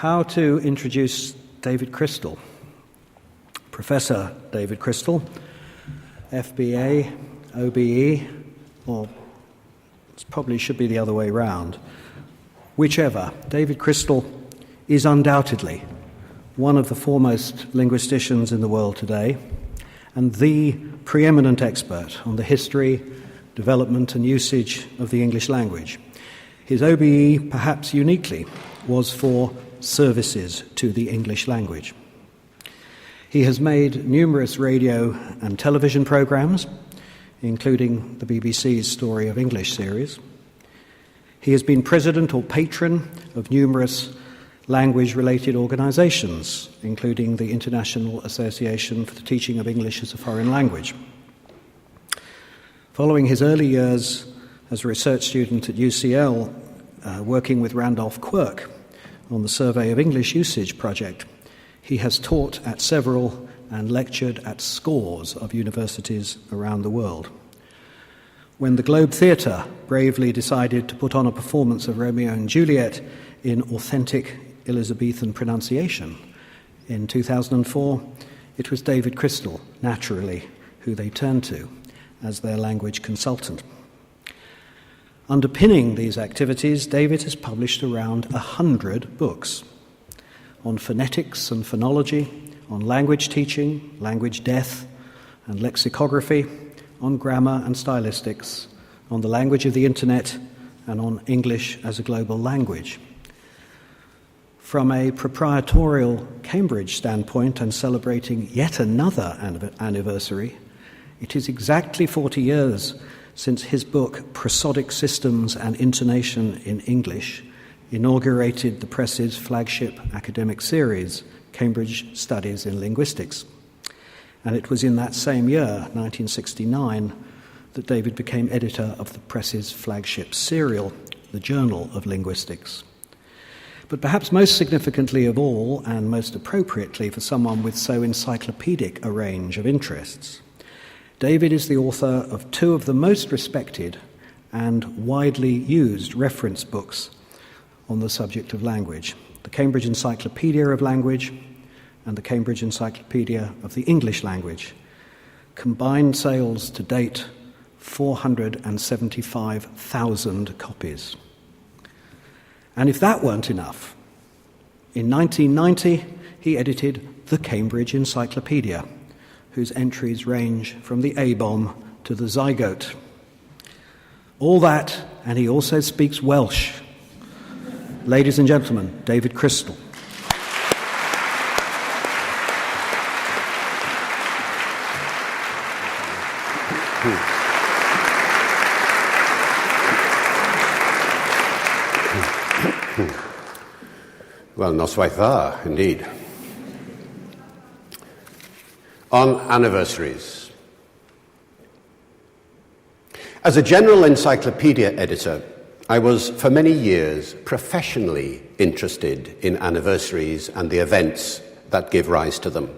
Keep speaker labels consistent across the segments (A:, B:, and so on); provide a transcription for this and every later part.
A: how to introduce David Crystal. Professor David Crystal, FBA, OBE, or it probably should be the other way round. Whichever, David Crystal is undoubtedly one of the foremost linguisticians in the world today and the preeminent expert on the history, development and usage of the English language. His OBE, perhaps uniquely, was for services to the English language. He has made numerous radio and television programs, including the BBC's Story of English series. He has been president or patron of numerous language-related organisations, including the International Association for the Teaching of English as a Foreign Language. Following his early years as a research student at UCL, working with Randolph Quirk on the Survey of English Usage project, he has taught at several and lectured at scores of universities around the world. When the Globe Theatre bravely decided to put on a performance of Romeo and Juliet in authentic Elizabethan pronunciation in 2004, it was David Crystal, naturally, who they turned to as their language consultant. Underpinning these activities, David has published around 100 books on phonetics and phonology, on language teaching, language death and lexicography, on grammar and stylistics, on the language of the internet, and on English as a global language. From a proprietorial Cambridge standpoint and celebrating yet another anniversary, it is exactly 40 years since his book Prosodic Systems and Intonation in English inaugurated the Press's flagship academic series, Cambridge Studies in Linguistics. And it was in that same year, 1969, that David became editor of the Press's flagship serial, the Journal of Linguistics. But perhaps most significantly of all, and most appropriately for someone with so encyclopedic a range of interests, David is the author of two of the most respected and widely used reference books on the subject of language, the Cambridge Encyclopedia of Language and the Cambridge Encyclopedia of the English Language. Combined sales to date, 475,000 copies. And if that weren't enough, in 1990 he edited the Cambridge Encyclopedia, whose entries range from the A-bomb to the zygote. All that, and he also speaks Welsh. Ladies and gentlemen, David Crystal.
B: Well, noswaith dda, indeed. On anniversaries. As a general encyclopedia editor, I was for many years professionally interested in anniversaries and the events that give rise to them.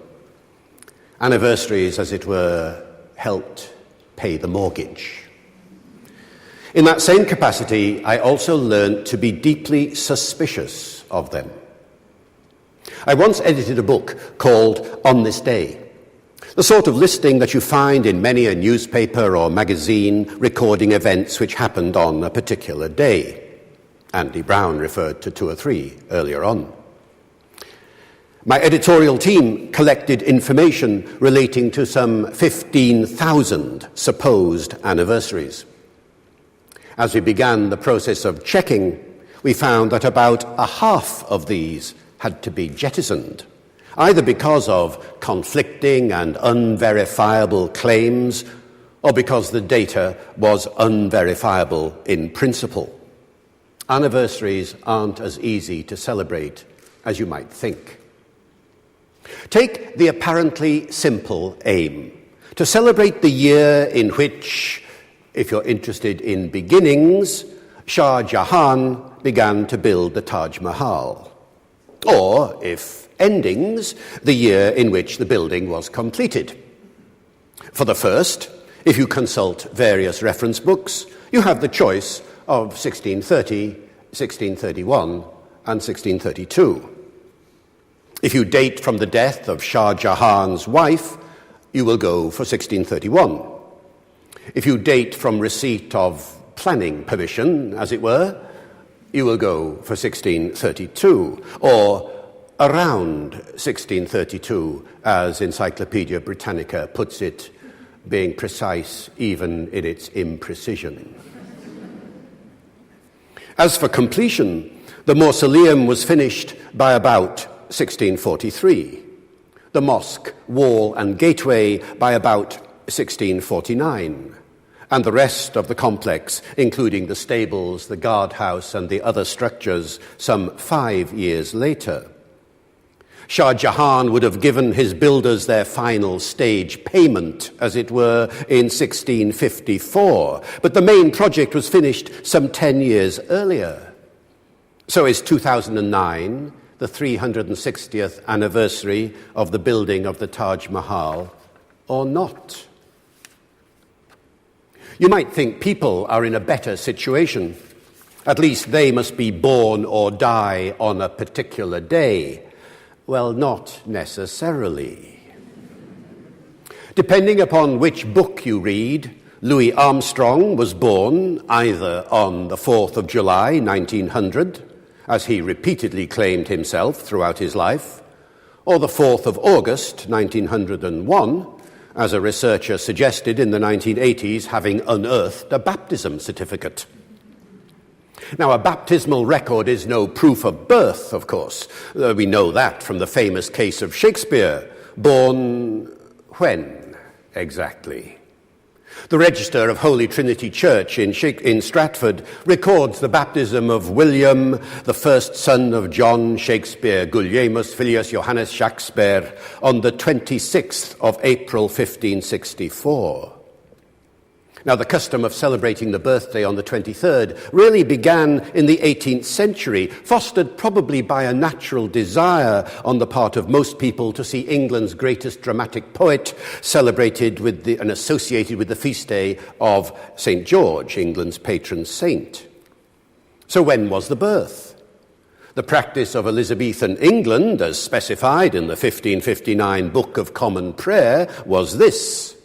B: Anniversaries, as it were, helped pay the mortgage. In that same capacity, I also learned to be deeply suspicious of them. I once edited a book called On This Day, the sort of listing that you find in many a newspaper or magazine recording events which happened on a particular day. Andy Brown referred to 2 or 3 earlier on. My editorial team collected information relating to some 15,000 supposed anniversaries. As we began the process of checking, we found that about a half of these had to be jettisoned, either because of conflicting and unverifiable claims or because the data was unverifiable in principle. Anniversaries aren't as easy to celebrate as you might think. Take the apparently simple aim to celebrate the year in which, if you're interested in beginnings, Shah Jahan began to build the Taj Mahal. Or, if endings, the year in which the building was completed. For the first, if you consult various reference books, you have the choice of 1630, 1631, and 1632. If you date from the death of Shah Jahan's wife, you will go for 1631. If you date from receipt of planning permission, as it were, you will go for 1632, or around 1632, as Encyclopaedia Britannica puts it, being precise even in its imprecision. As for completion, the mausoleum was finished by about 1643, the mosque, wall and gateway by about 1649, and the rest of the complex, including the stables, the guardhouse and the other structures, some 5 years later. Shah Jahan would have given his builders their final stage payment, as it were, in 1654, but the main project was finished some 10 years earlier. So is 2009, the 360th anniversary of the building of the Taj Mahal, or not? You might think people are in a better situation. At least they must be born or die on a particular day. Well, not necessarily. Depending upon which book you read, Louis Armstrong was born either on the 4th of July, 1900, as he repeatedly claimed himself throughout his life, or the 4th of August, 1901, as a researcher suggested in the 1980s, having unearthed a baptism certificate. Now, a baptismal record is no proof of birth, of course. We know that from the famous case of Shakespeare. Born when, exactly? The Register of Holy Trinity Church in Stratford records the baptism of William, the first son of John Shakespeare, Gulielmus Filius Johannes Shakespeare, on the 26th of April, 1564. Now, the custom of celebrating the birthday on the 23rd really began in the 18th century, fostered probably by a natural desire on the part of most people to see England's greatest dramatic poet celebrated with and associated with the feast day of St. George, England's patron saint. So when was the birth? The practice of Elizabethan England, as specified in the 1559 Book of Common Prayer, was this: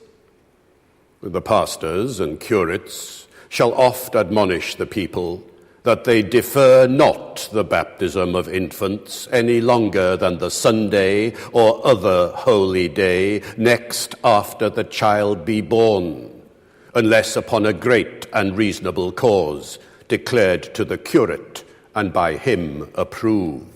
B: the pastors and curates shall oft admonish the people that they defer not the baptism of infants any longer than the Sunday or other holy day next after the child be born, unless upon a great and reasonable cause declared to the curate and by him approved.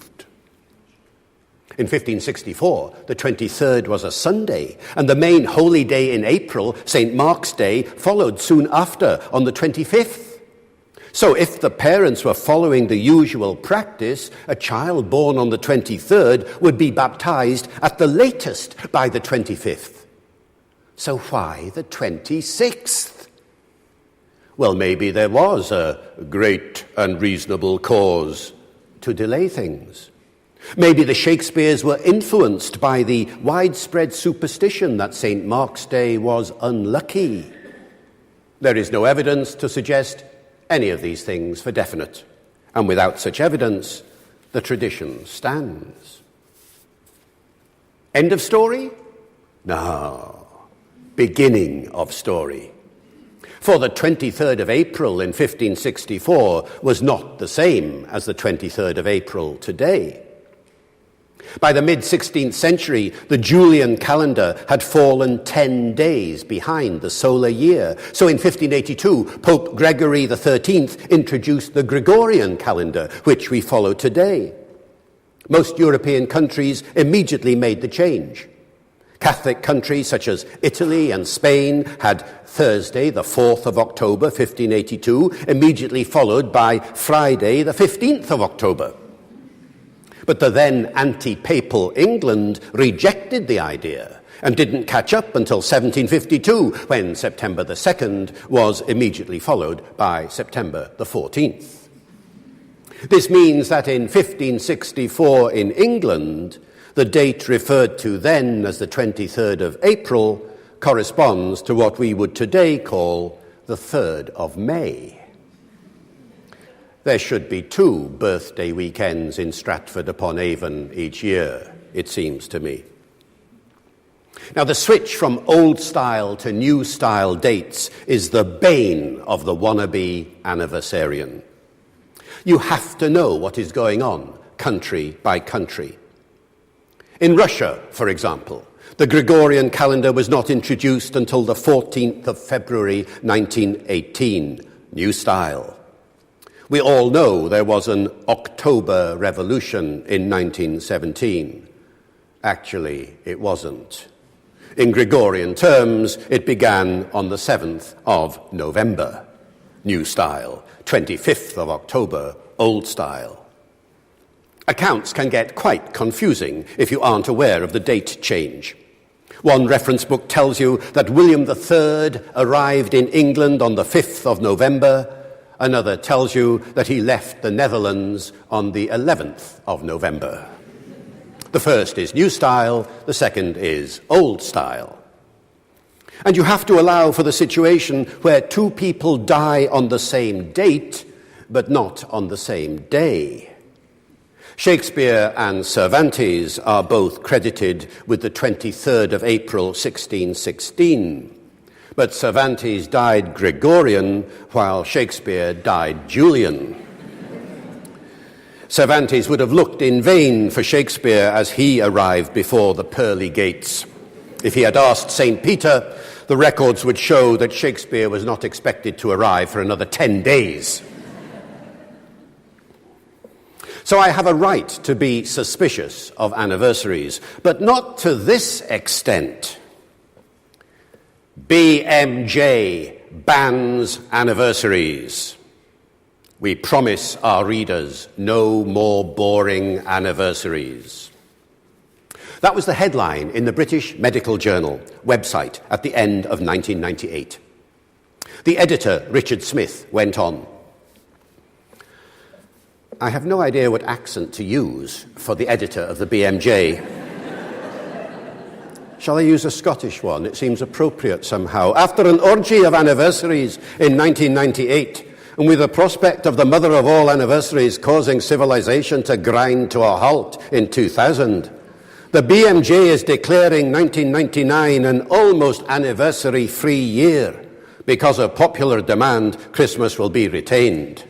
B: In 1564, the 23rd was a Sunday, and the main holy day in April, St. Mark's Day, followed soon after on the 25th. So if the parents were following the usual practice, a child born on the 23rd would be baptized at the latest by the 25th. So why the 26th? Well, maybe there was a great and reasonable cause to delay things. Maybe the Shakespeares were influenced by the widespread superstition that St. Mark's Day was unlucky. There is no evidence to suggest any of these things for definite, and without such evidence, the tradition stands. End of story? No. Beginning of story. For the 23rd of April in 1564 was not the same as the 23rd of April today. By the mid-16th century, the Julian calendar had fallen 10 days behind the solar year. So in 1582, Pope Gregory XIII introduced the Gregorian calendar, which we follow today. Most European countries immediately made the change. Catholic countries such as Italy and Spain had Thursday, the 4th of October, 1582, immediately followed by Friday, the 15th of October. But the then anti-papal England rejected the idea and didn't catch up until 1752, when September the 2nd was immediately followed by September the 14th. This means that in 1564 in England, the date referred to then as the 23rd of April corresponds to what we would today call the 3rd of May. There should be 2 birthday weekends in Stratford-upon-Avon each year, it seems to me. Now, the switch from old style to new style dates is the bane of the wannabe anniversarian. You have to know what is going on, country by country. In Russia, for example, the Gregorian calendar was not introduced until the 14th of February 1918, new style. We all know there was an October Revolution in 1917. Actually, it wasn't. In Gregorian terms, it began on the 7th of November, new style, 25th of October, old style. Accounts can get quite confusing if you aren't aware of the date change. One reference book tells you that William III arrived in England on the 5th of November. Another tells you that he left the Netherlands on the 11th of November. The first is new style, the second is old style. And you have to allow for the situation where two people die on the same date, but not on the same day. Shakespeare and Cervantes are both credited with the 23rd of April 1616, but Cervantes died Gregorian while Shakespeare died Julian. Cervantes would have looked in vain for Shakespeare as he arrived before the pearly gates. If he had asked St. Peter, the records would show that Shakespeare was not expected to arrive for another 10 days. So I have a right to be suspicious of anniversaries, but not to this extent. BMJ bans anniversaries. We promise our readers no more boring anniversaries. That was the headline in the British Medical Journal website at the end of 1998. The editor, Richard Smith, went on, I have no idea what accent to use for the editor of the BMJ. Shall I use a Scottish one? It seems appropriate somehow. After an orgy of anniversaries in 1998, and with the prospect of the mother of all anniversaries causing civilization to grind to a halt in 2000, the BMJ is declaring 1999 an almost anniversary-free year. Because of popular demand, Christmas will be retained.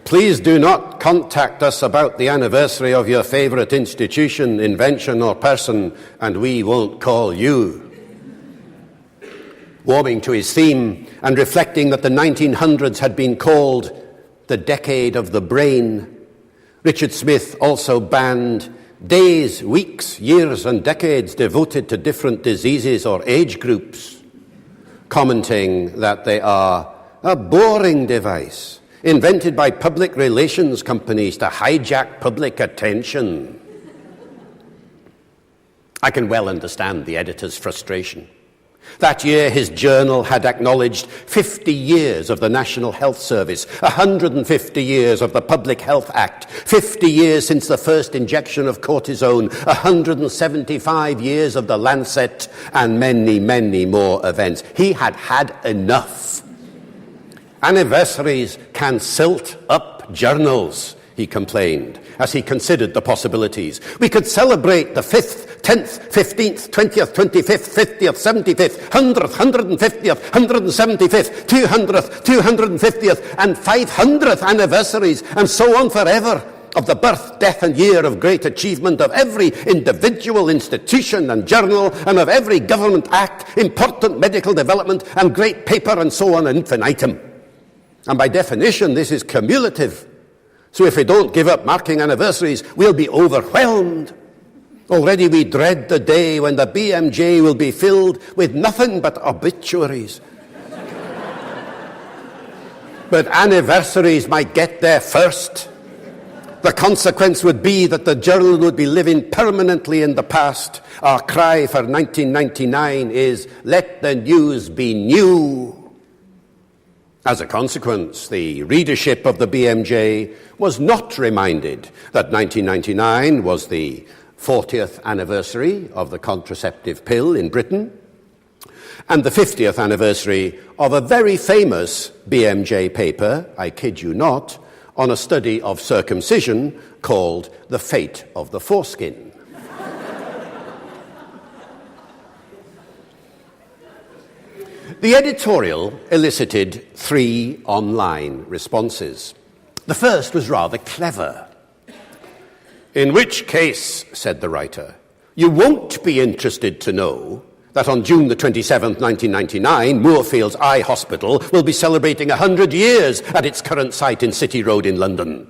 B: Please do not contact us about the anniversary of your favourite institution, invention or person, and we won't call you. Warming to his theme and reflecting that the 1900s had been called the decade of the brain, Richard Smith also banned days, weeks, years and decades devoted to different diseases or age groups, commenting that they are a boring device invented by public relations companies to hijack public attention. I can well understand the editor's frustration. That year, his journal had acknowledged 50 years of the National Health Service, 150 years of the Public Health Act, 50 years since the first injection of cortisone, 175 years of the Lancet, and many, many more events. He had had enough. Anniversaries can silt up journals, he complained, as he considered the possibilities. We could celebrate the 5th, 10th, 15th, 20th, 25th, 50th, 75th, 100th, 150th, 175th, 200th, 250th, and 500th anniversaries, and so on forever, of the birth, death, and year of great achievement of every individual institution and journal, and of every government act, important medical development, and great paper, and so on ad infinitum. And by definition, this is cumulative. So if we don't give up marking anniversaries, we'll be overwhelmed. Already we dread the day when the BMJ will be filled with nothing but obituaries. But anniversaries might get there first. The consequence would be that the journal would be living permanently in the past. Our cry for 1999 is, let the news be new. As a consequence, the readership of the BMJ was not reminded that 1999 was the 40th anniversary of the contraceptive pill in Britain and the 50th anniversary of a very famous BMJ paper, I kid you not, on a study of circumcision called The Fate of the Foreskin. The editorial elicited 3 online responses. The first was rather clever. "In which case," said the writer, "you won't be interested to know that on June the 27th, 1999, Moorfields Eye Hospital will be celebrating 100 years at its current site in City Road in London."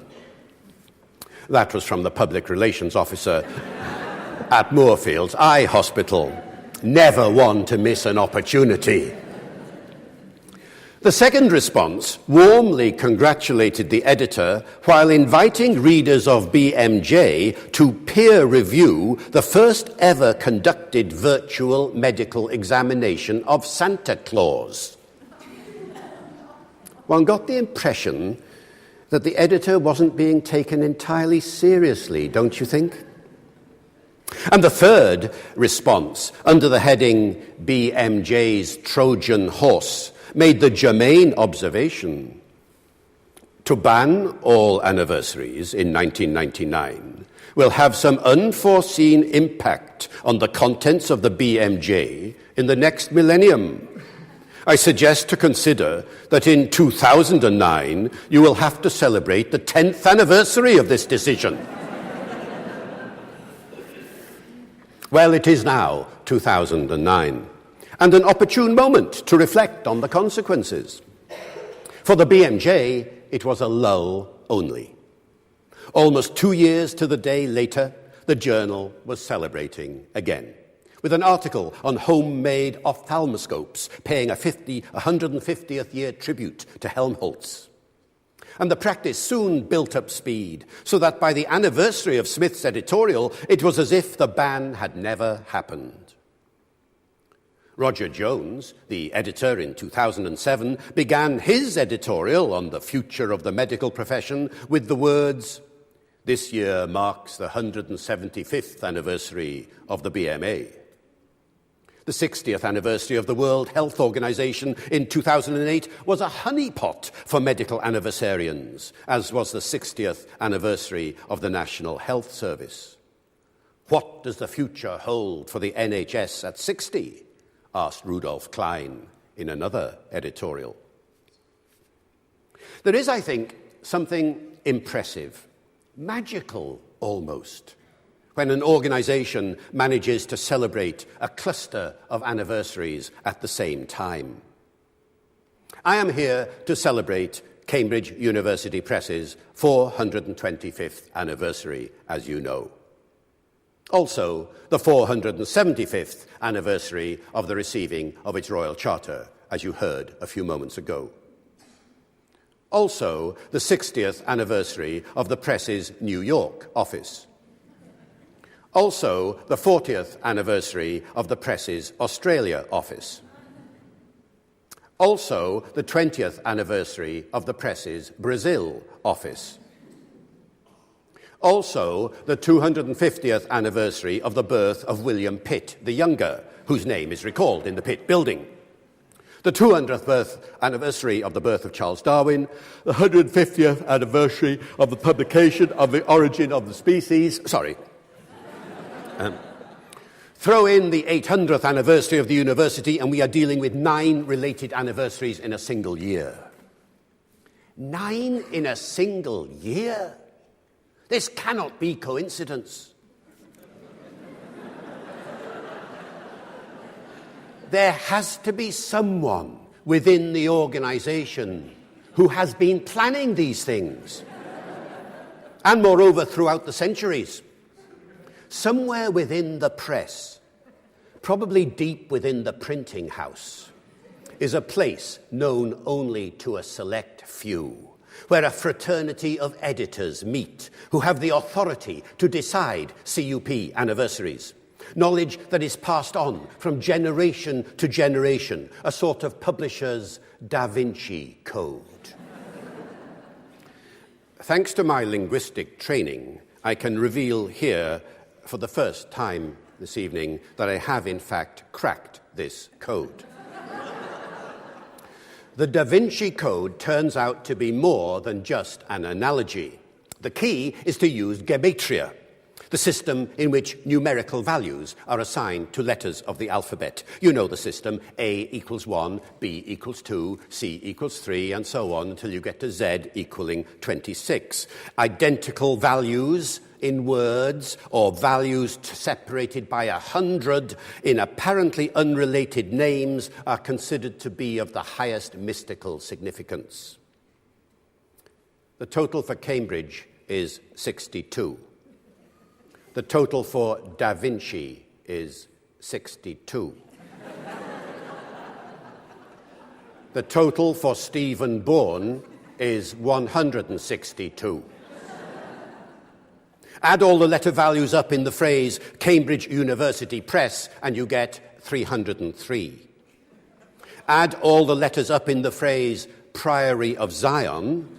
B: That was from the public relations officer at Moorfields Eye Hospital. Never one to miss an opportunity. The second response warmly congratulated the editor while inviting readers of BMJ to peer review the first ever conducted virtual medical examination of Santa Claus. One got the impression that the editor wasn't being taken entirely seriously, don't you think? And the third response, under the heading BMJ's Trojan Horse, made the germane observation: to ban all anniversaries in 1999 will have some unforeseen impact on the contents of the BMJ in the next millennium. I suggest to consider that in 2009 you will have to celebrate the 10th anniversary of this decision. Well, it is now 2009. And an opportune moment to reflect on the consequences. For the BMJ, it was a lull only. Almost 2 years to the day later, the journal was celebrating again, with an article on homemade ophthalmoscopes paying a 150th year tribute to Helmholtz. And the practice soon built up speed, so that by the anniversary of Smith's editorial, it was as if the ban had never happened. Roger Jones, the editor in 2007, began his editorial on the future of the medical profession with the words, "This year marks the 175th anniversary of the BMA. The 60th anniversary of the World Health Organization in 2008 was a honeypot for medical anniversarians, as was the 60th anniversary of the National Health Service. What does the future hold for the NHS at 60? Asked Rudolf Klein in another editorial. There is, I think, something impressive, magical almost, when an organization manages to celebrate a cluster of anniversaries at the same time. I am here to celebrate Cambridge University Press's 425th anniversary, as you know. Also, the 475th anniversary of the receiving of its Royal Charter, as you heard a few moments ago. Also, the 60th anniversary of the Press's New York office. Also, the 40th anniversary of the Press's Australia office. Also, the 20th anniversary of the Press's Brazil office. Also, the 250th anniversary of the birth of William Pitt the Younger, whose name is recalled in the Pitt Building. The 200th anniversary of the birth of Charles Darwin. The 150th anniversary of the publication of The Origin of the Species. Throw in the 800th anniversary of the university, and we are dealing with 9 related anniversaries in a single year. 9 in a single year? This cannot be coincidence. There has to be someone within the organization who has been planning these things. And moreover, throughout the centuries. Somewhere within the press, probably deep within the printing house, is a place known only to a select few, where a fraternity of editors meet who have the authority to decide CUP anniversaries. Knowledge that is passed on from generation to generation, a sort of publisher's Da Vinci Code. Thanks to my linguistic training, I can reveal here for the first time this evening that I have in fact cracked this code. The Da Vinci Code turns out to be more than just an analogy. The key is to use gematria, the system in which numerical values are assigned to letters of the alphabet. You know the system: A equals 1, B equals 2, C equals 3, and so on until you get to Z equaling 26. Identical values in words, or values separated by 100 in apparently unrelated names, are considered to be of the highest mystical significance. The total for Cambridge is 62. The total for Da Vinci is 62. The total for Stephen Bourne is 162. Add all the letter values up in the phrase Cambridge University Press and you get 303. Add all the letters up in the phrase Priory of Zion,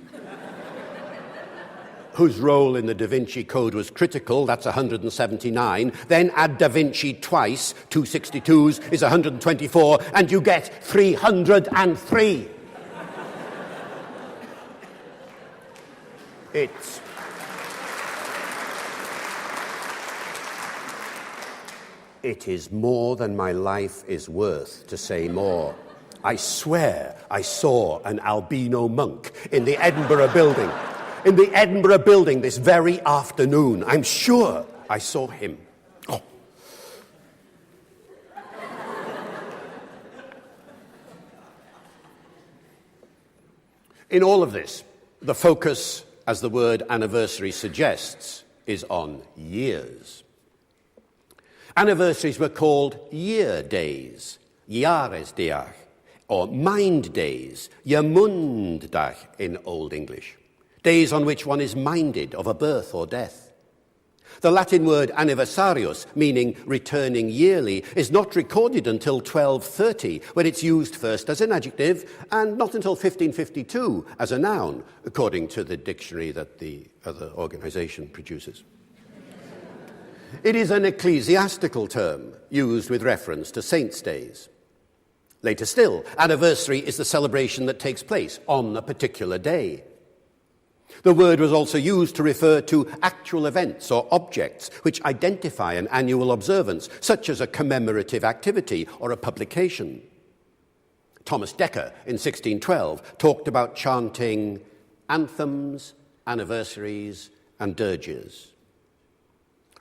B: whose role in the Da Vinci Code was critical, that's 179. Then add Da Vinci twice, 2 62s is 124, and you get 303. It is more than my life is worth to say more. I swear I saw an albino monk in the Edinburgh building. In the Edinburgh building this very afternoon. I'm sure I saw him. Oh. In all of this, the focus, as the word anniversary suggests, is on years. Anniversaries were called year days, Jahresdag, or mind days, Jahrmunddag in Old English. Days on which one is minded of a birth or death. The Latin word anniversarius, meaning returning yearly, is not recorded until 1230, when it's used first as an adjective, and not until 1552 as a noun, according to the dictionary that the other organization produces. It is an ecclesiastical term used with reference to saints' days. Later still, anniversary is the celebration that takes place on a particular day. The word was also used to refer to actual events or objects which identify an annual observance, such as a commemorative activity or a publication. Thomas Dekker in 1612 talked about chanting anthems, anniversaries, and dirges.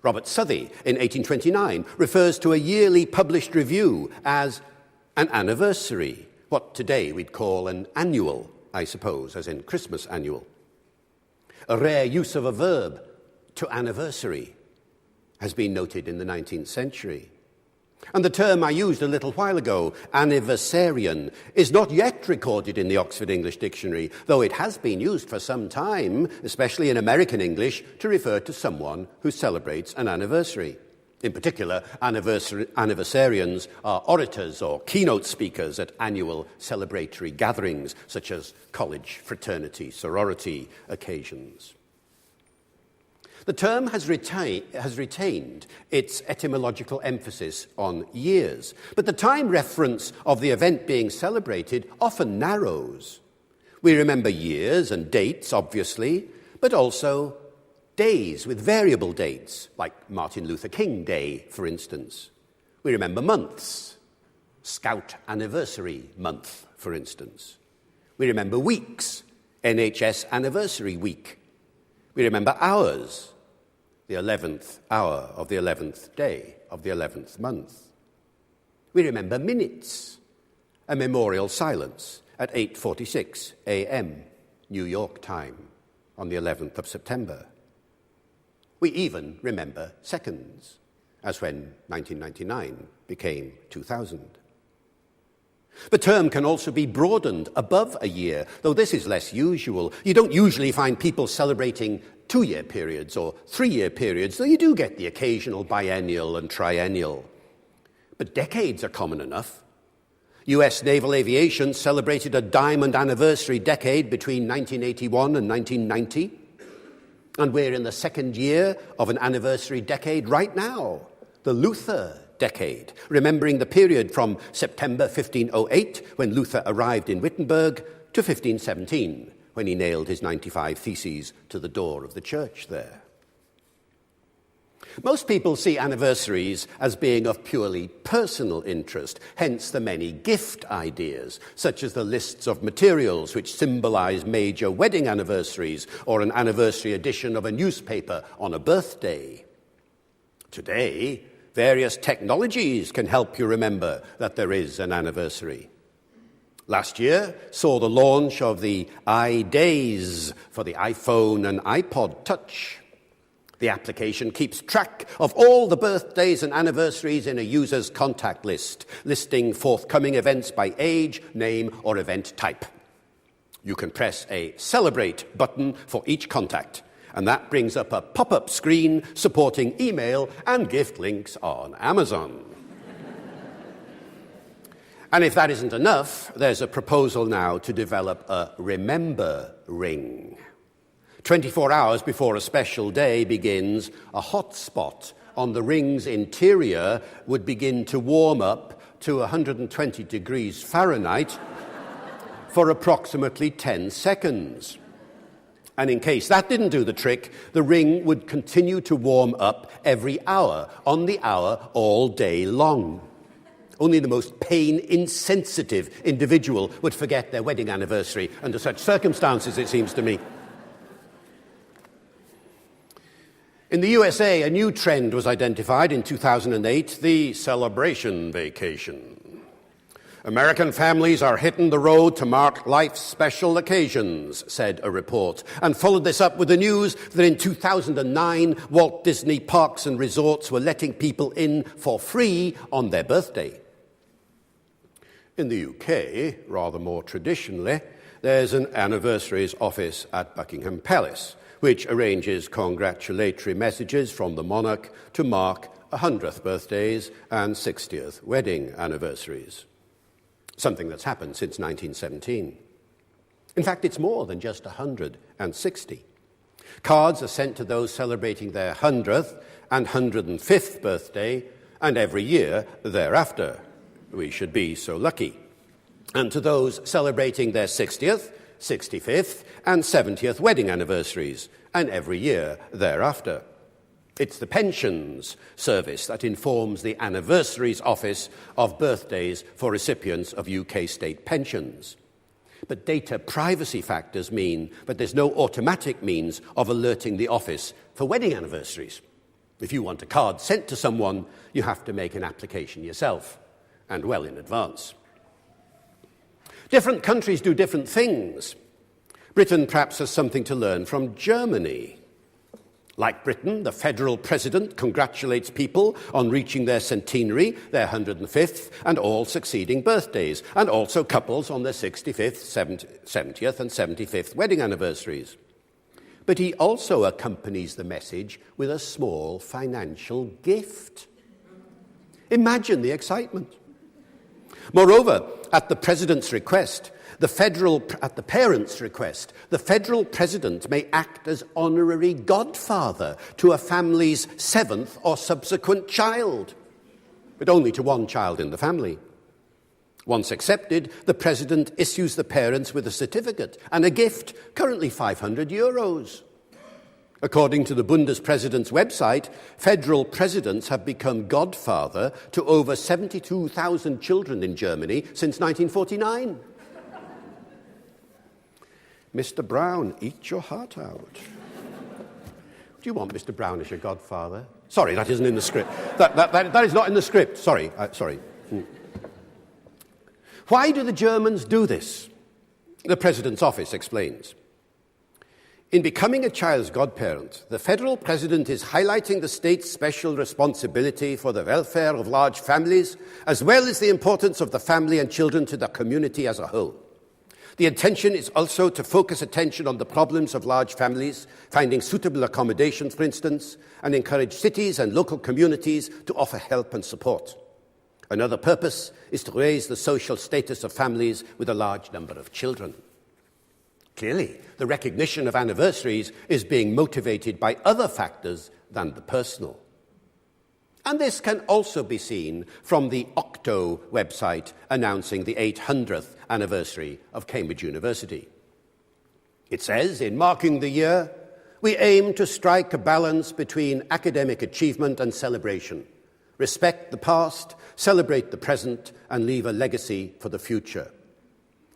B: Robert Southey in 1829 refers to a yearly published review as an anniversary, what today we'd call an annual, I suppose, as in Christmas annual. A rare use of a verb, to anniversary, has been noted in the 19th century. And the term I used a little while ago, anniversarian, is not yet recorded in the Oxford English Dictionary, though it has been used for some time, especially in American English, to refer to someone who celebrates an anniversary. In particular, anniversarians are orators or keynote speakers at annual celebratory gatherings, such as college, fraternity, sorority occasions. The term has retained its etymological emphasis on years, but the time reference of the event being celebrated often narrows. We remember years and dates, obviously, but also days with variable dates, like Martin Luther King Day, for instance. We remember months, Scout Anniversary Month, for instance. We remember weeks, NHS Anniversary Week. We remember hours, the 11th hour of the 11th day of the 11th month. We remember minutes, a memorial silence at 8:46 a.m. New York time on the 11th of September. We even remember seconds, as when 1999 became 2000. The term can also be broadened above a year, though this is less usual. You don't usually find people celebrating 2-year periods or 3-year periods, though you do get the occasional biennial and triennial. But decades are common enough. US naval aviation celebrated a diamond anniversary decade between 1981 and 1990. And we're in the second year of an anniversary decade right now, the Luther decade, remembering the period from September 1508, when Luther arrived in Wittenberg, to 1517, when he nailed his 95 Theses to the door of the church there. Most people see anniversaries as being of purely personal interest, hence the many gift ideas, such as the lists of materials which symbolize major wedding anniversaries or an anniversary edition of a newspaper on a birthday. Today, various technologies can help you remember that there is an anniversary. Last year saw the launch of the iDays for the iPhone and iPod Touch. The application keeps track of all the birthdays and anniversaries in a user's contact list, listing forthcoming events by age, name, or event type. You can press a Celebrate button for each contact, and that brings up a pop-up screen supporting email and gift links on Amazon. And if that isn't enough, there's a proposal now to develop a Remember ring. 24 hours before a special day begins, a hot spot on the ring's interior would begin to warm up to 120 degrees Fahrenheit for approximately 10 seconds. And in case that didn't do the trick, the ring would continue to warm up every hour, on the hour, all day long. Only the most pain-insensitive individual would forget their wedding anniversary under such circumstances, it seems to me. In the USA, a new trend was identified in 2008, the celebration vacation. American families are hitting the road to mark life's special occasions, said a report, and followed this up with the news that in 2009, Walt Disney Parks and Resorts were letting people in for free on their birthday. In the UK, rather more traditionally, there's an anniversaries office at Buckingham Palace, which arranges congratulatory messages from the monarch to mark 100th birthdays and 60th wedding anniversaries. Something that's happened since 1917. In fact, it's more than just 160. Cards are sent to those celebrating their 100th and 105th birthday, and every year thereafter. We should be so lucky. And to those celebrating their 60th, 65th and 70th wedding anniversaries, and every year thereafter. It's the Pensions Service that informs the Anniversaries Office of birthdays for recipients of UK state pensions. But data privacy factors mean that there's no automatic means of alerting the office for wedding anniversaries. If you want a card sent to someone, you have to make an application yourself, and well in advance. Different countries do different things. Britain perhaps has something to learn from Germany. Like Britain, the federal president congratulates people on reaching their centenary, their 105th, and all succeeding birthdays, and also couples on their 65th, 70th, and 75th wedding anniversaries. But he also accompanies the message with a small financial gift. Imagine the excitement. Moreover, at the president's request, the federal president may act as honorary godfather to a family's 7th or subsequent child, but only to one child in the family. Once accepted, the president issues the parents with a certificate and a gift, currently €500. According to the Bundespresident's website, federal presidents have become godfather to over 72,000 children in Germany since 1949. Mr. Brown, eat your heart out. Do you want Mr. Brown as your godfather? Sorry, that isn't in the script. That is not in the script. Sorry. Why do the Germans do this? The President's office explains. In becoming a child's godparent, the federal president is highlighting the state's special responsibility for the welfare of large families, as well as the importance of the family and children to the community as a whole. The intention is also to focus attention on the problems of large families, finding suitable accommodations, for instance, and encourage cities and local communities to offer help and support. Another purpose is to raise the social status of families with a large number of children. Clearly, the recognition of anniversaries is being motivated by other factors than the personal. And this can also be seen from the Octo website announcing the 800th anniversary of Cambridge University. It says, in marking the year, we aim to strike a balance between academic achievement and celebration, respect the past, celebrate the present, and leave a legacy for the future.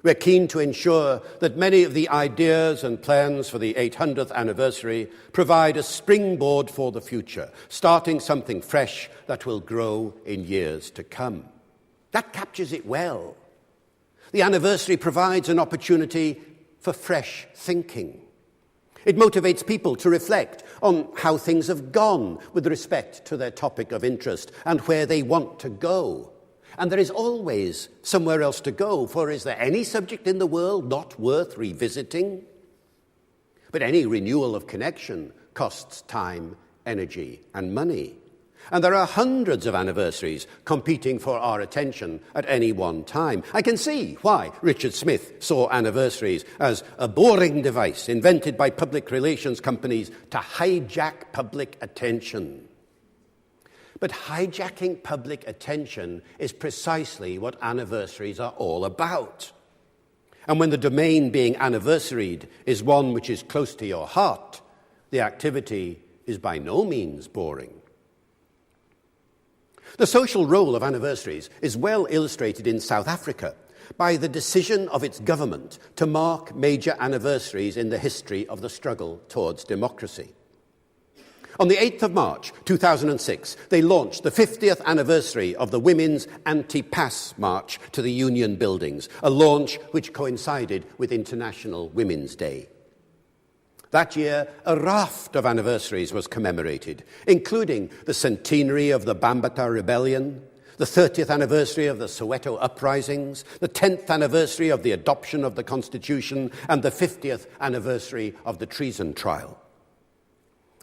B: We're keen to ensure that many of the ideas and plans for the 800th anniversary provide a springboard for the future, starting something fresh that will grow in years to come. That captures it well. The anniversary provides an opportunity for fresh thinking. It motivates people to reflect on how things have gone with respect to their topic of interest and where they want to go. And there is always somewhere else to go, for is there any subject in the world not worth revisiting? But any renewal of connection costs time, energy, and money. And there are hundreds of anniversaries competing for our attention at any one time. I can see why Richard Smith saw anniversaries as a boring device invented by public relations companies to hijack public attention. But hijacking public attention is precisely what anniversaries are all about. And when the domain being anniversaried is one which is close to your heart, the activity is by no means boring. The social role of anniversaries is well illustrated in South Africa by the decision of its government to mark major anniversaries in the history of the struggle towards democracy. On the 8th of March 2006, they launched the 50th anniversary of the Women's Anti-Pass March to the Union Buildings, a launch which coincided with International Women's Day. That year, a raft of anniversaries was commemorated, including the centenary of the Bambata Rebellion, the 30th anniversary of the Soweto uprisings, the 10th anniversary of the adoption of the Constitution, and the 50th anniversary of the treason trial.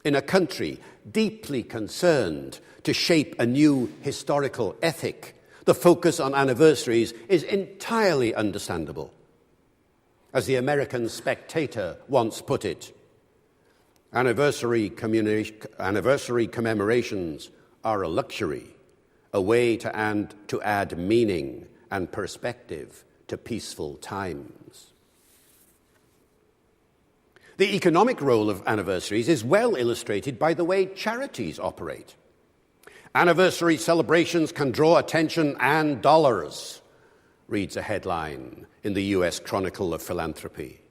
B: In a country deeply concerned to shape a new historical ethic, the focus on anniversaries is entirely understandable. As the American Spectator once put it, anniversary commemorations are a luxury, a way to add meaning and perspective to peaceful times. The economic role of anniversaries is well illustrated by the way charities operate. Anniversary celebrations can draw attention and dollars, reads a headline in the US Chronicle of Philanthropy.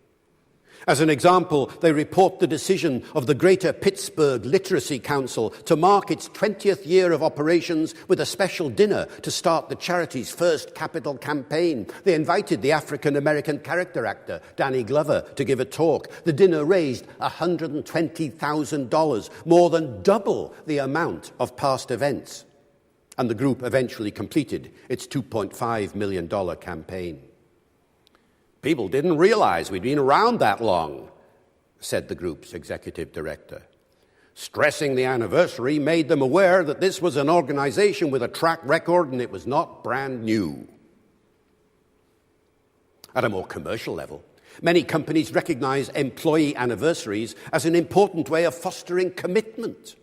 B: As an example, they report the decision of the Greater Pittsburgh Literacy Council to mark its 20th year of operations with a special dinner to start the charity's first capital campaign. They invited the African-American character actor, Danny Glover, to give a talk. The dinner raised $120,000, more than double the amount of past events. And the group eventually completed its $2.5 million campaign. People didn't realize we'd been around that long, said the group's executive director. Stressing the anniversary made them aware that this was an organization with a track record and it was not brand new. At a more commercial level, many companies recognize employee anniversaries as an important way of fostering commitment.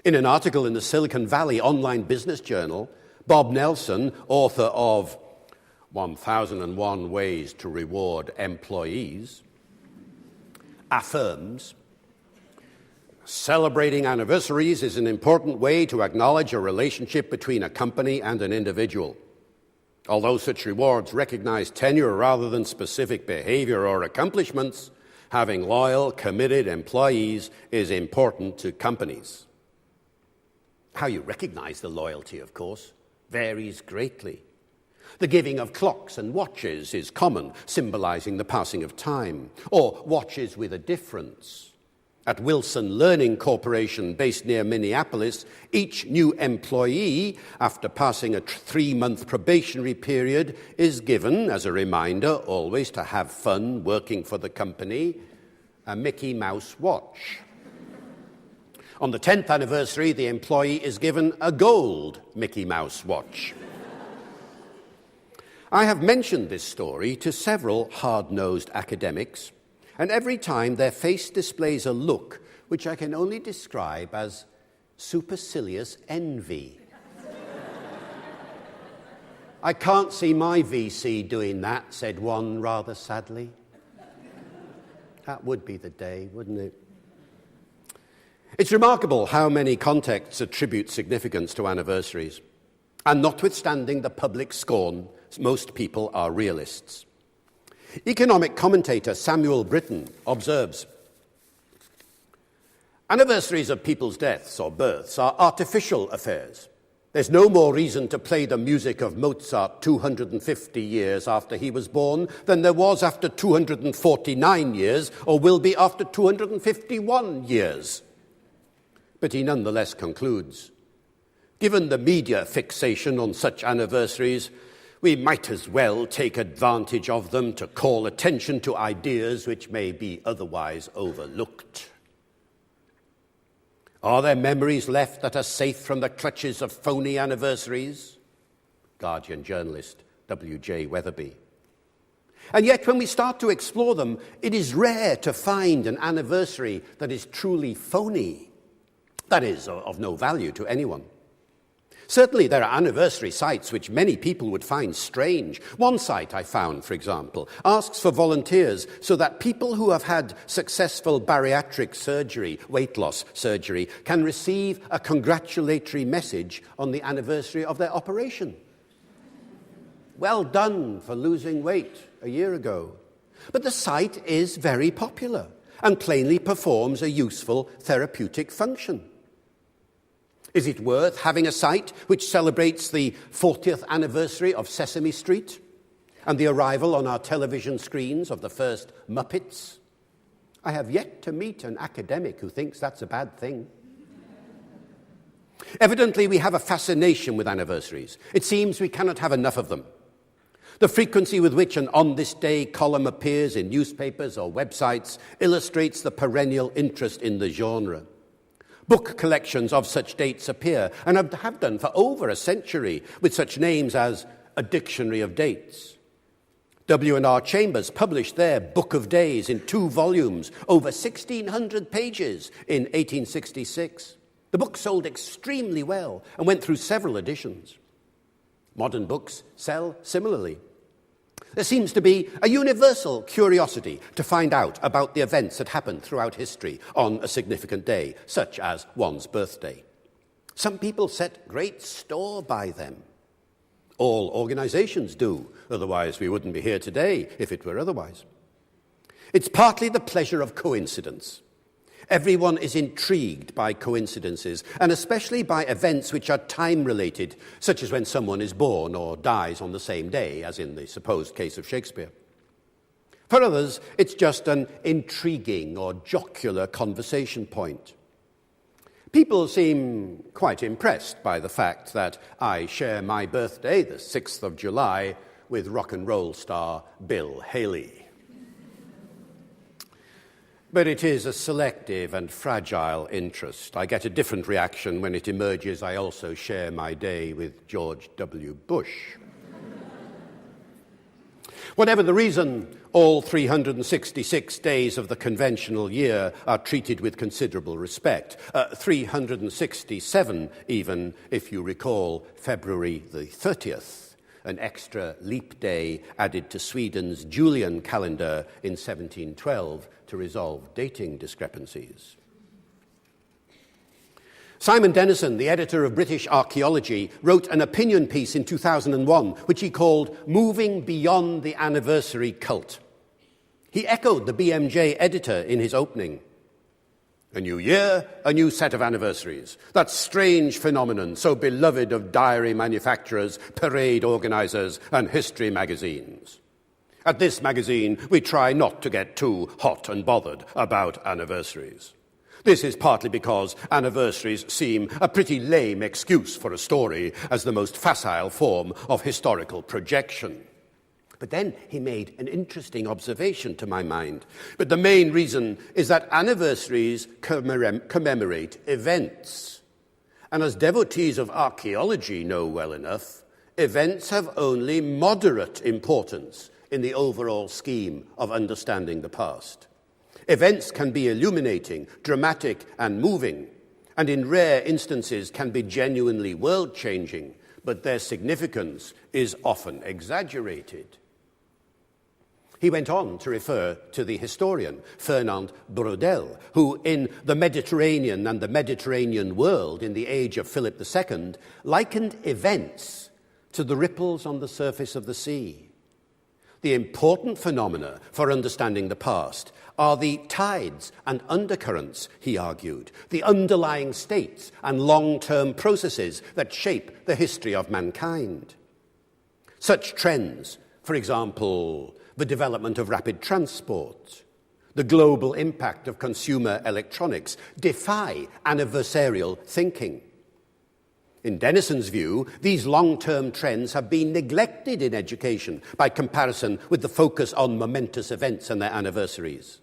B: In an article in the Silicon Valley Online Business Journal, Bob Nelson, author of 1001 Ways to Reward Employees, affirms, celebrating anniversaries is an important way to acknowledge a relationship between a company and an individual. Although such rewards recognize tenure rather than specific behavior or accomplishments, having loyal, committed employees is important to companies. How you recognize the loyalty, of course, varies greatly. The giving of clocks and watches is common, symbolizing the passing of time, or watches with a difference. At Wilson Learning Corporation, based near Minneapolis, each new employee, after passing a 3-month probationary period, is given, as a reminder always to have fun working for the company, a Mickey Mouse watch. On the 10th anniversary, the employee is given a gold Mickey Mouse watch. I have mentioned this story to several hard-nosed academics, and every time their face displays a look which I can only describe as supercilious envy. I can't see my VC doing that, said one rather sadly. That would be the day, wouldn't it? It's remarkable how many contexts attribute significance to anniversaries. And notwithstanding the public scorn, most people are realists. Economic commentator Samuel Britton observes, anniversaries of people's deaths or births are artificial affairs. There's no more reason to play the music of Mozart 250 years after he was born than there was after 249 years or will be after 251 years. But he nonetheless concludes, given the media fixation on such anniversaries, we might as well take advantage of them to call attention to ideas which may be otherwise overlooked. Are there memories left that are safe from the clutches of phony anniversaries? Guardian journalist W.J. Weatherby. And yet when we start to explore them, it is rare to find an anniversary that is truly phony. That is, of no value to anyone. Certainly there are anniversary sites which many people would find strange. One site I found, for example, asks for volunteers so that people who have had successful bariatric surgery, weight loss surgery, can receive a congratulatory message on the anniversary of their operation. Well done for losing weight a year ago. But the site is very popular and plainly performs a useful therapeutic function. Is it worth having a site which celebrates the 40th anniversary of Sesame Street and the arrival on our television screens of the first Muppets? I have yet to meet an academic who thinks that's a bad thing. Evidently, we have a fascination with anniversaries. It seems we cannot have enough of them. The frequency with which an On This Day column appears in newspapers or websites illustrates the perennial interest in the genre. Book collections of such dates appear, and have done for over a century, with such names as A Dictionary of Dates. W&R Chambers published their Book of Days in 2 volumes, over 1,600 pages in 1866. The book sold extremely well and went through several editions. Modern books sell similarly. There seems to be a universal curiosity to find out about the events that happened throughout history on a significant day, such as one's birthday. Some people set great store by them. All organizations do, otherwise we wouldn't be here today if it were otherwise. It's partly the pleasure of coincidence. Everyone is intrigued by coincidences, and especially by events which are time-related, such as when someone is born or dies on the same day, as in the supposed case of Shakespeare. For others, it's just an intriguing or jocular conversation point. People seem quite impressed by the fact that I share my birthday, the 6th of July, with rock and roll star Bill Haley. But it is a selective and fragile interest. I get a different reaction when it emerges I also share my day with George W. Bush. Whatever the reason, all 366 days of the conventional year are treated with considerable respect. 367 even, if you recall, February the 30th. An extra leap day added to Sweden's Julian calendar in 1712 to resolve dating discrepancies. Simon Denison, the editor of British Archaeology, wrote an opinion piece in 2001 which he called Moving Beyond the Anniversary Cult. He echoed the BMJ editor in his opening. A new year, a new set of anniversaries. That strange phenomenon so beloved of diary manufacturers, parade organizers, and history magazines. At this magazine, we try not to get too hot and bothered about anniversaries. This is partly because anniversaries seem a pretty lame excuse for a story as the most facile form of historical projection. But then he made an interesting observation to my mind. But the main reason is that anniversaries commemorate events. And as devotees of archaeology know well enough, events have only moderate importance in the overall scheme of understanding the past. Events can be illuminating, dramatic, and moving, and in rare instances can be genuinely world-changing, but their significance is often exaggerated. He went on to refer to the historian Fernand Braudel, who in The Mediterranean and the Mediterranean World in the age of Philip II likened events to the ripples on the surface of the sea. The important phenomena for understanding the past are the tides and undercurrents, he argued, the underlying states and long-term processes that shape the history of mankind. Such trends, for example, the development of rapid transport, the global impact of consumer electronics, defy adversarial thinking. In Denison's view, these long-term trends have been neglected in education by comparison with the focus on momentous events and their anniversaries.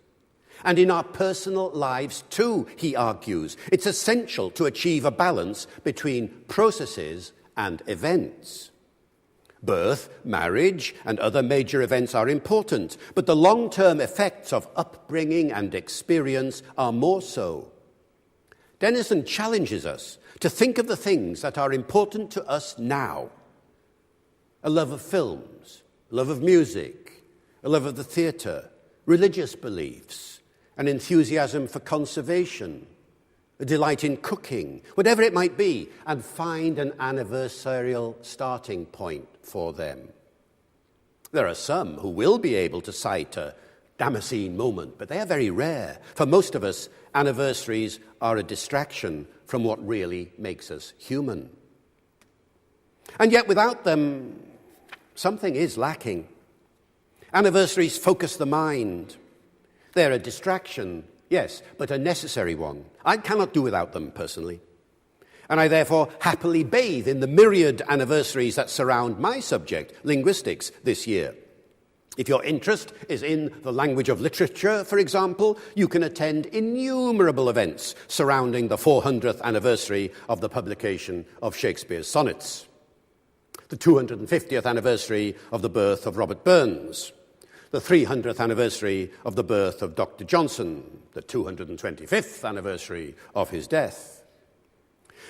B: And in our personal lives too, he argues, it's essential to achieve a balance between processes and events. Birth, marriage, and other major events are important, but the long-term effects of upbringing and experience are more so. Denison challenges us to think of the things that are important to us now. A love of films, a love of music, a love of the theatre, religious beliefs, an enthusiasm for conservation, a delight in cooking, whatever it might be, and find an anniversarial starting point for them. There are some who will be able to cite a Damascene moment, but they are very rare. For most of us, anniversaries are a distraction from what really makes us human. And yet without them, something is lacking. Anniversaries focus the mind. They're a distraction, yes, but a necessary one. I cannot do without them, personally. And I therefore happily bathe in the myriad anniversaries that surround my subject, linguistics, this year. If your interest is in the language of literature, for example, you can attend innumerable events surrounding the 400th anniversary of the publication of Shakespeare's sonnets, the 250th anniversary of the birth of Robert Burns, the 300th anniversary of the birth of Dr. Johnson, the 225th anniversary of his death.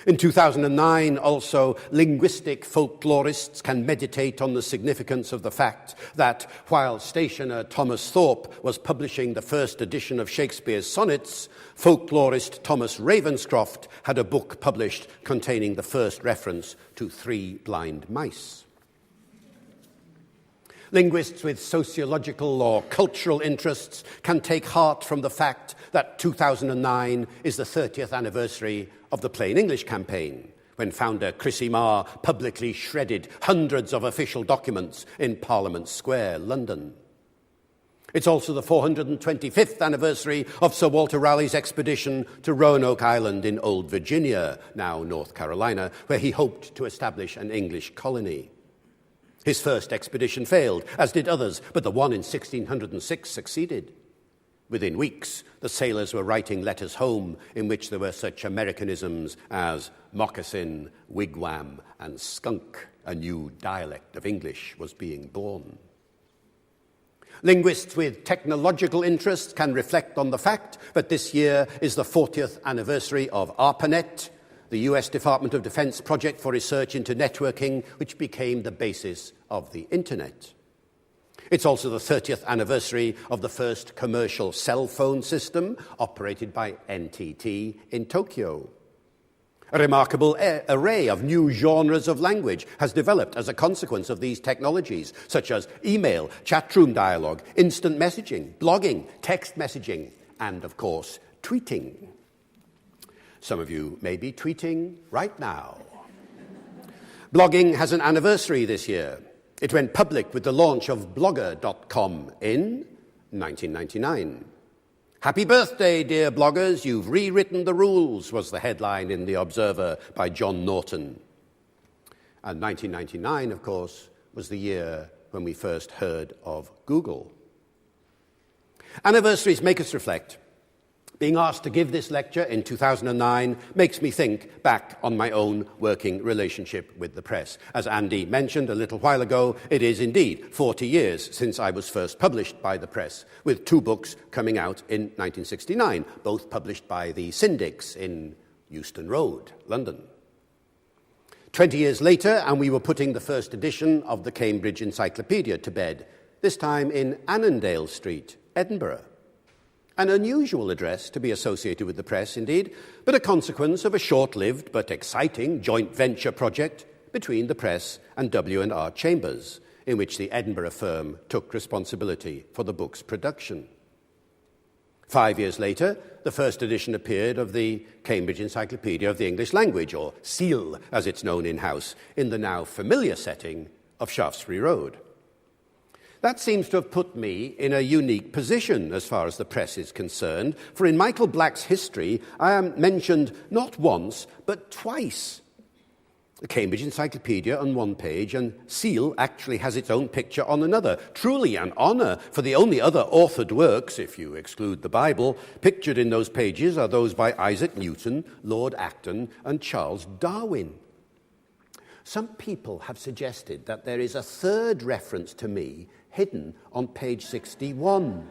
B: In 2009, also, linguistic folklorists can meditate on the significance of the fact that while stationer Thomas Thorpe was publishing the first edition of Shakespeare's sonnets, folklorist Thomas Ravenscroft had a book published containing the first reference to 3 blind mice. Linguists with sociological or cultural interests can take heart from the fact that 2009 is the 30th anniversary of the Plain English campaign, when founder Chrissy Marr publicly shredded hundreds of official documents in Parliament Square, London. It's also the 425th anniversary of Sir Walter Raleigh's expedition to Roanoke Island in Old Virginia, now North Carolina, where he hoped to establish an English colony. His first expedition failed, as did others, but the one in 1606 succeeded. Within weeks, the sailors were writing letters home in which there were such Americanisms as moccasin, wigwam, and skunk. A new dialect of English was being born. Linguists with technological interests can reflect on the fact that this year is the 40th anniversary of ARPANET, the US Department of Defense project for research into networking, which became the basis of the Internet. It's also the 30th anniversary of the first commercial cell phone system operated by NTT in Tokyo. A remarkable array of new genres of language has developed as a consequence of these technologies, such as email, chatroom dialogue, instant messaging, blogging, text messaging, and, of course, tweeting. Some of you may be tweeting right now. Blogging has an anniversary this year. It went public with the launch of Blogger.com in 1999. Happy birthday, dear bloggers, you've rewritten the rules, was the headline in The Observer by John Norton. And 1999, of course, was the year when we first heard of Google. Anniversaries make us reflect. Being asked to give this lecture in 2009 makes me think back on my own working relationship with the press. As Andy mentioned a little while ago, it is indeed 40 years since I was first published by the press, with 2 books coming out in 1969, both published by the Syndics in Euston Road, London. 20 years later, and we were putting the first edition of the Cambridge Encyclopedia to bed, this time in Annandale Street, Edinburgh. An unusual address to be associated with the press, indeed, but a consequence of a short-lived but exciting joint venture project between the press and W&R Chambers, in which the Edinburgh firm took responsibility for the book's production. 5 years later, the first edition appeared of the Cambridge Encyclopedia of the English Language, or CEEL, as it's known in-house, in the now familiar setting of Shaftesbury Road. That seems to have put me in a unique position as far as the press is concerned, for in Michael Black's history, I am mentioned not once, but twice. The Cambridge Encyclopedia on one page, and CEEL actually has its own picture on another. Truly an honour, for the only other authored works, if you exclude the Bible, pictured in those pages are those by Isaac Newton, Lord Acton, and Charles Darwin. Some people have suggested that there is a third reference to me hidden on page 61.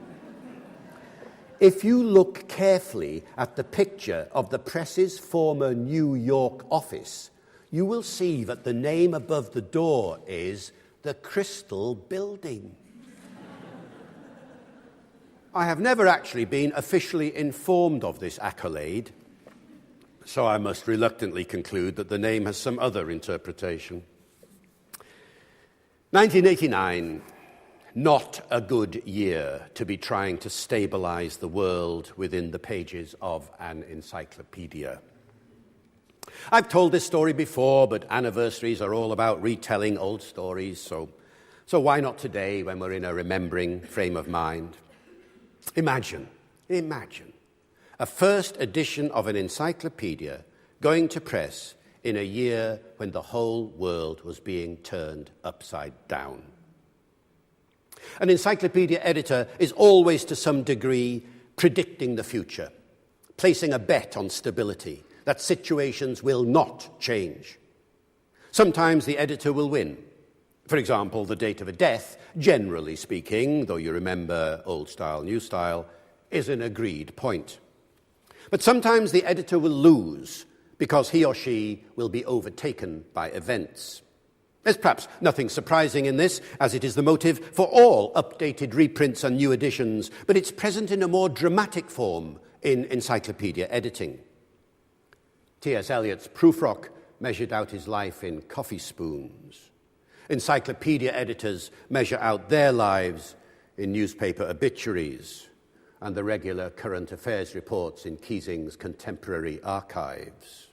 B: If you look carefully at the picture of the press's former New York office, you will see that the name above the door is the Crystal Building. I have never actually been officially informed of this accolade, so I must reluctantly conclude that the name has some other interpretation. 1989, not a good year to be trying to stabilize the world within the pages of an encyclopedia. I've told this story before, but anniversaries are all about retelling old stories, so why not today when we're in a remembering frame of mind? Imagine a first edition of an encyclopedia going to press in a year when the whole world was being turned upside down. An encyclopedia editor is always to some degree predicting the future, placing a bet on stability, that situations will not change. Sometimes the editor will win. For example, the date of a death, generally speaking, though you remember old style, new style, is an agreed point. But sometimes the editor will lose because he or she will be overtaken by events. There's perhaps nothing surprising in this, as it is the motive for all updated reprints and new editions, but it's present in a more dramatic form in encyclopedia editing. T.S. Eliot's Prufrock measured out his life in coffee spoons. Encyclopedia editors measure out their lives in newspaper obituaries and the regular current affairs reports in Keysing's Contemporary Archives.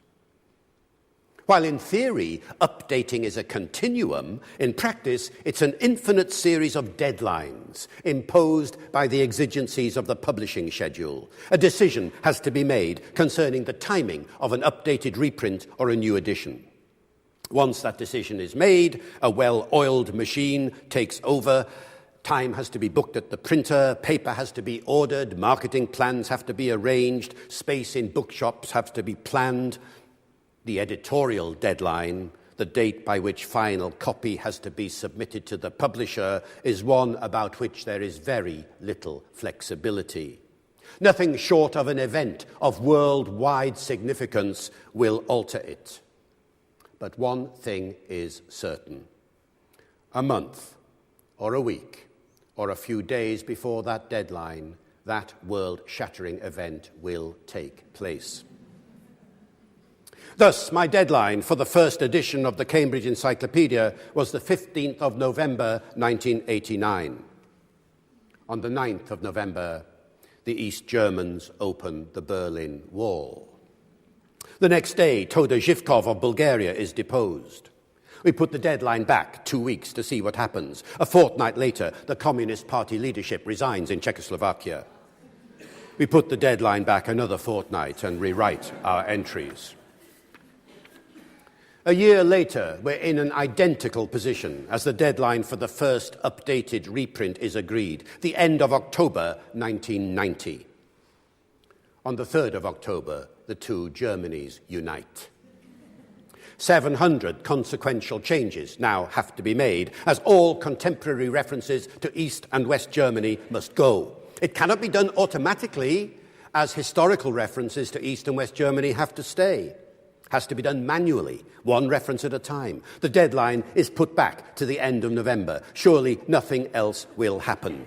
B: While in theory, updating is a continuum, in practice, it's an infinite series of deadlines imposed by the exigencies of the publishing schedule. A decision has to be made concerning the timing of an updated reprint or a new edition. Once that decision is made, a well-oiled machine takes over. Time has to be booked at the printer, paper has to be ordered, marketing plans have to be arranged, space in bookshops has to be planned. The editorial deadline, the date by which final copy has to be submitted to the publisher, is one about which there is very little flexibility. Nothing short of an event of worldwide significance will alter it. But one thing is certain. A month, or a week, or a few days before that deadline, that world-shattering event will take place. Thus, my deadline for the first edition of the Cambridge Encyclopedia was the 15th of November, 1989. On the 9th of November, the East Germans opened the Berlin Wall. The next day, Todor Zhivkov of Bulgaria is deposed. We put the deadline back 2 weeks to see what happens. A fortnight later, the Communist Party leadership resigns in Czechoslovakia. We put the deadline back another fortnight and rewrite our entries. A year later, we're in an identical position as the deadline for the first updated reprint is agreed, the end of October 1990. On the 3rd of October, the two Germanys unite. 700 consequential changes now have to be made, as all contemporary references to East and West Germany must go. It cannot be done automatically, as historical references to East and West Germany have to stay. Has to be done manually, one reference at a time. The deadline is put back to the end of November. Surely nothing else will happen.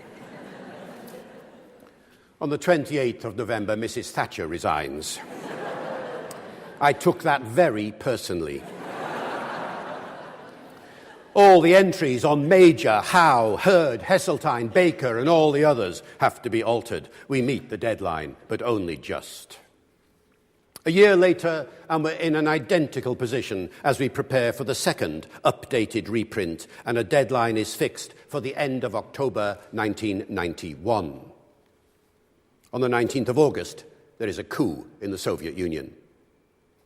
B: On the 28th of November, Mrs. Thatcher resigns. I took that very personally. All the entries on Major, Howe, Hurd, Heseltine, Baker and all the others have to be altered. We meet the deadline, but only just. A year later, and we're in an identical position as we prepare for the second updated reprint, and a deadline is fixed for the end of October 1991. On the 19th of August, there is a coup in the Soviet Union.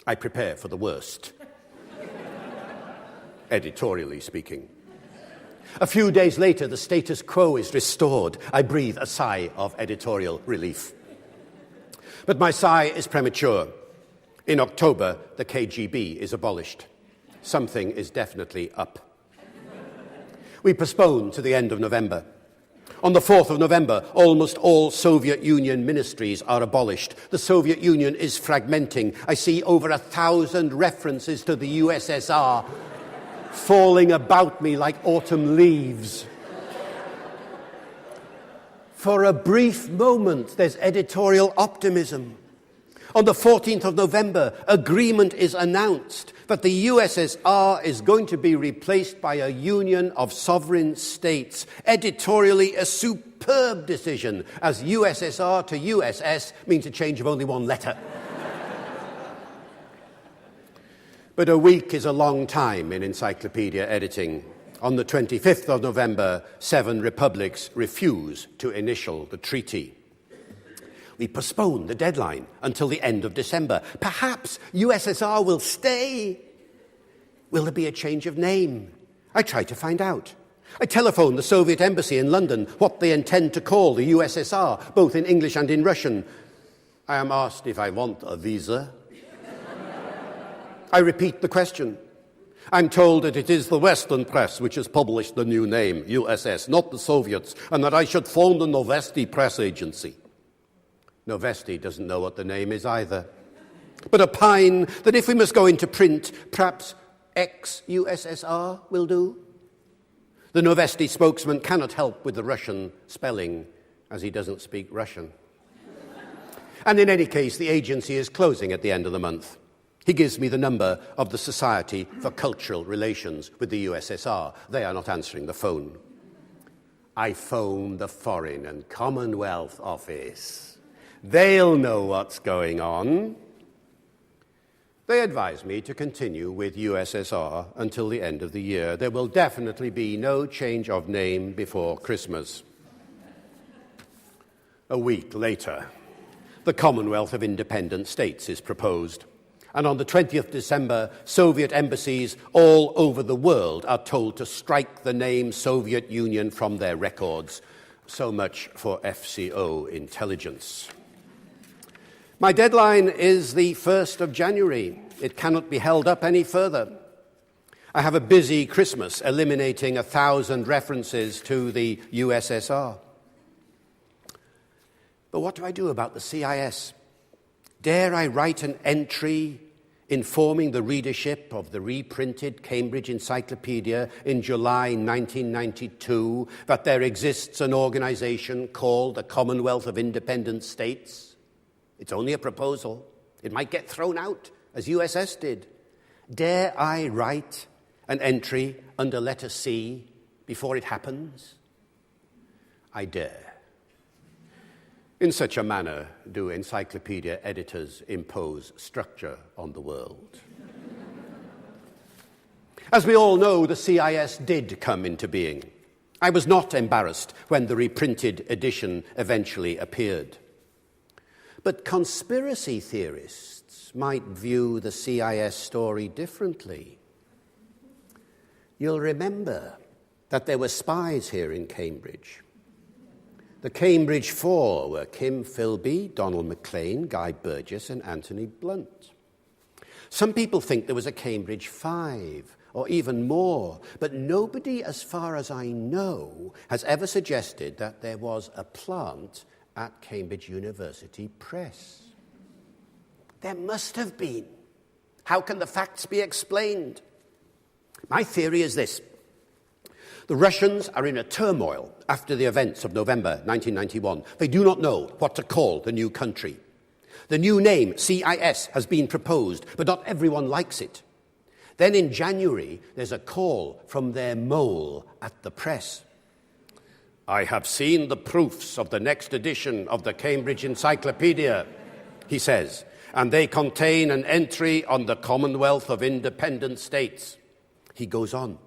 B: I prepare for the worst. Editorially speaking. A few days later, the status quo is restored. I breathe a sigh of editorial relief. But my sigh is premature. In October, the KGB is abolished. Something is definitely up. We postpone to the end of November. On the 4th of November, almost all Soviet Union ministries are abolished. The Soviet Union is fragmenting. I see over 1,000 references to the USSR falling about me like autumn leaves. For a brief moment, there's editorial optimism. On the 14th of November, agreement is announced that the USSR is going to be replaced by a union of sovereign states. Editorially, a superb decision, as USSR to USS means a change of only one letter. But a week is a long time in encyclopedia editing. On the 25th of November, 7 republics refuse to initial the treaty. We postpone the deadline until the end of December. Perhaps USSR will stay. Will there be a change of name? I try to find out. I telephone the Soviet embassy in London what they intend to call the USSR, both in English and in Russian. I am asked if I want a visa. I repeat the question. I'm told that it is the Western press which has published the new name, USS, not the Soviets, and that I should phone the Novesti press agency. Novesti doesn't know what the name is either, but opine that if we must go into print, perhaps ex-USSR will do. The Novesti spokesman cannot help with the Russian spelling, as he doesn't speak Russian. And in any case, the agency is closing at the end of the month. He gives me the number of the Society for Cultural Relations with the USSR. They are not answering the phone. I phone the Foreign and Commonwealth Office. They'll know what's going on. They advise me to continue with USSR until the end of the year. There will definitely be no change of name before Christmas. A week later, the Commonwealth of Independent States is proposed. And on the 20th December, Soviet embassies all over the world are told to strike the name Soviet Union from their records. So much for FCO intelligence. My deadline is the 1st of January. It cannot be held up any further. I have a busy Christmas eliminating 1,000 references to the USSR. But what do I do about the CIS? Dare I write an entry informing the readership of the reprinted Cambridge Encyclopedia in July 1992 that there exists an organization called the Commonwealth of Independent States? It's only a proposal. It might get thrown out, as USS did. Dare I write an entry under letter C before it happens? I dare. In such a manner do encyclopedia editors impose structure on the world. As we all know, the CIS did come into being. I was not embarrassed when the reprinted edition eventually appeared. But conspiracy theorists might view the CIS story differently. You'll remember that there were spies here in Cambridge. The Cambridge Four were Kim Philby, Donald Maclean, Guy Burgess, and Anthony Blunt. Some people think there was a Cambridge Five, or even more, but nobody, as far as I know, has ever suggested that there was a plant at Cambridge University Press. There must have been. How can the facts be explained? My theory is this. The Russians are in a turmoil after the events of November 1991. They do not know what to call the new country. The new name, CIS, has been proposed, but not everyone likes it. Then in January, there's a call from their mole at the press. I have seen the proofs of the next edition of the Cambridge Encyclopedia, he says, and they contain an entry on the Commonwealth of Independent States. He goes on.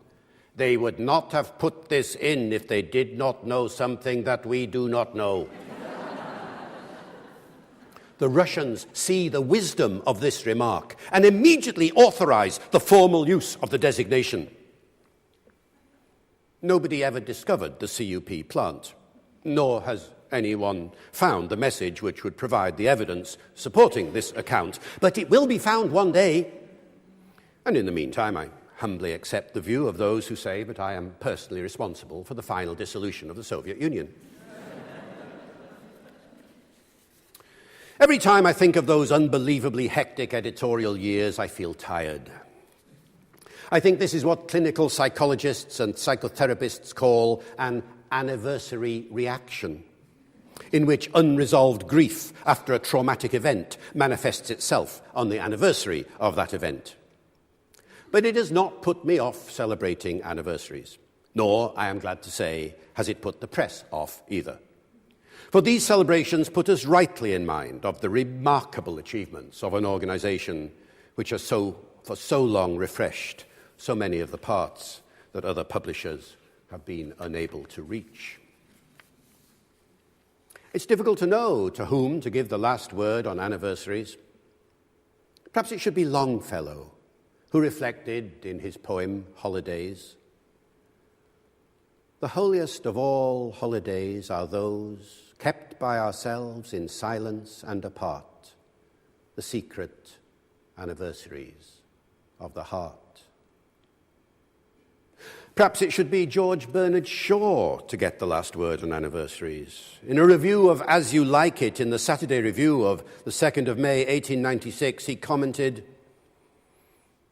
B: They would not have put this in if they did not know something that we do not know. The Russians see the wisdom of this remark and immediately authorize the formal use of the designation. Nobody ever discovered the CUP plant, nor has anyone found the message which would provide the evidence supporting this account. But it will be found one day. And in the meantime, I humbly accept the view of those who say that I am personally responsible for the final dissolution of the Soviet Union. Every time I think of those unbelievably hectic editorial years, I feel tired. I think this is what clinical psychologists and psychotherapists call an anniversary reaction, in which unresolved grief after a traumatic event manifests itself on the anniversary of that event. But it has not put me off celebrating anniversaries, nor, I am glad to say, has it put the press off either. For these celebrations put us rightly in mind of the remarkable achievements of an organisation which has for so long refreshed so many of the parts that other publishers have been unable to reach. It's difficult to know to whom to give the last word on anniversaries. Perhaps it should be Longfellow, who reflected in his poem Holidays, "The holiest of all holidays are those kept by ourselves in silence and apart, the secret anniversaries of the heart." Perhaps it should be George Bernard Shaw to get the last word on anniversaries. In a review of As You Like It in the Saturday Review of the 2nd of May 1896, he commented,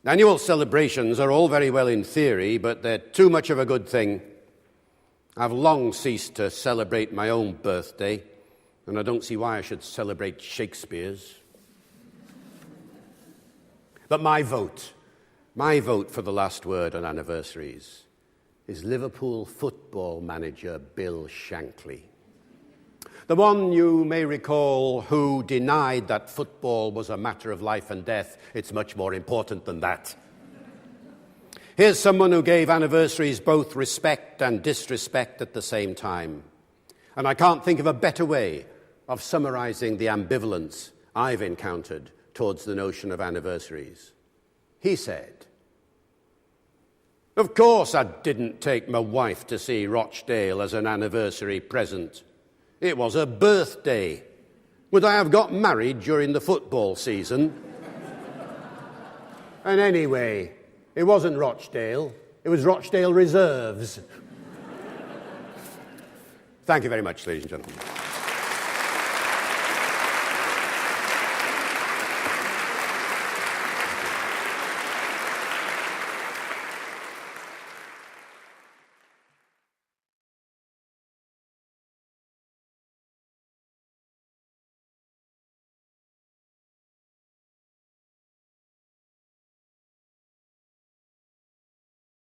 B: "Annual celebrations are all very well in theory, but they're too much of a good thing. I've long ceased to celebrate my own birthday, and I don't see why I should celebrate Shakespeare's. But my vote for the last word on anniversaries is Liverpool football manager Bill Shankly. The one you may recall who denied that football was a matter of life and death. It's much more important than that. Here's someone who gave anniversaries both respect and disrespect at the same time. And I can't think of a better way of summarizing the ambivalence I've encountered towards the notion of anniversaries. He said, "Of course I didn't take my wife to see Rochdale as an anniversary present. It was her birthday. Would I have got married during the football season? And anyway, it wasn't Rochdale. It was Rochdale Reserves." Thank you very much, ladies and gentlemen.